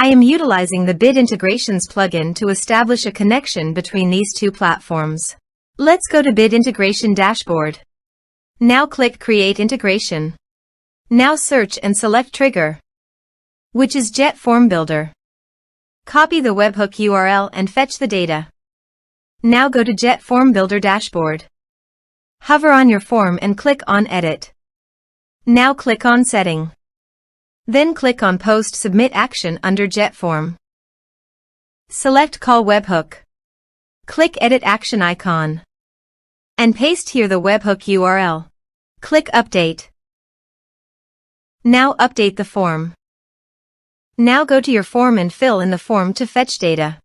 I am utilizing the Bid Integrations plugin to establish a connection between these two platforms. Let's go to Bid Integration Dashboard. Now click Create Integration. Now search and select Trigger, which is JetFormBuilder. Copy the webhook URL and fetch the data. Now go to JetFormBuilder Dashboard. Hover on your form and click on Edit. Now click on Setting. Then click on Post Submit Action under JetForm. Select Call Webhook. Click Edit Action icon. And paste here the webhook URL. Click Update. Now update the form. Now go to your form and fill in the form to fetch data.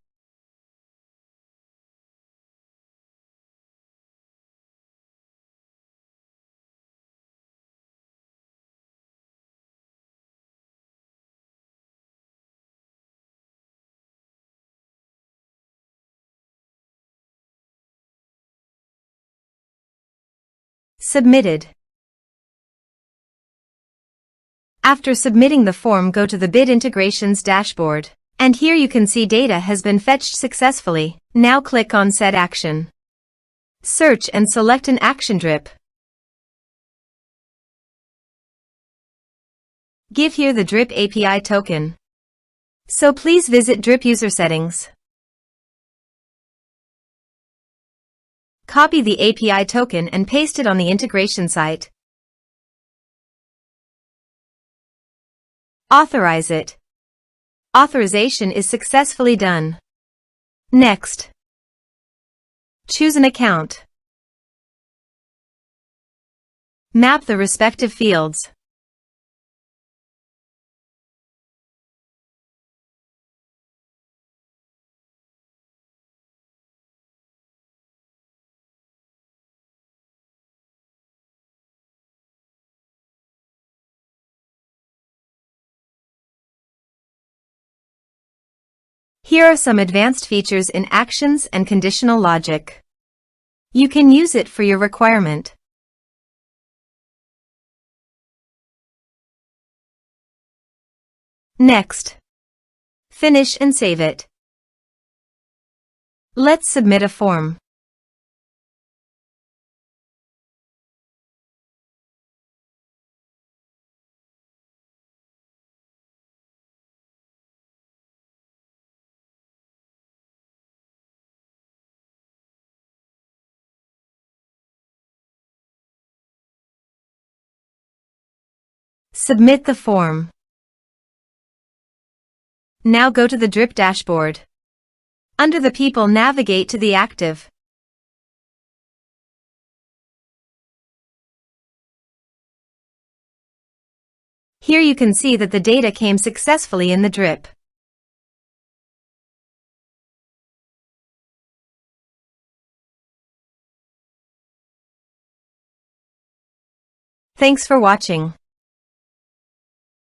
Submitted. After submitting the form, go to the Bid Integrations dashboard. And here you can see data has been fetched successfully. Now click on Set Action. Search and select an action drip. Give here the drip API token. So please visit drip user settings. Copy the API token and paste it on the integration site. Authorize it. Authorization is successfully done. Next. Choose an account. Map the respective fields. Here are some advanced features in actions and conditional logic. You can use it for your requirement. Next. Finish and save it. Let's submit a form. Submit the form. Now go to the drip dashboard. Under the people, navigate to the active. Here you can see that the data came successfully in the drip. Thanks for watching.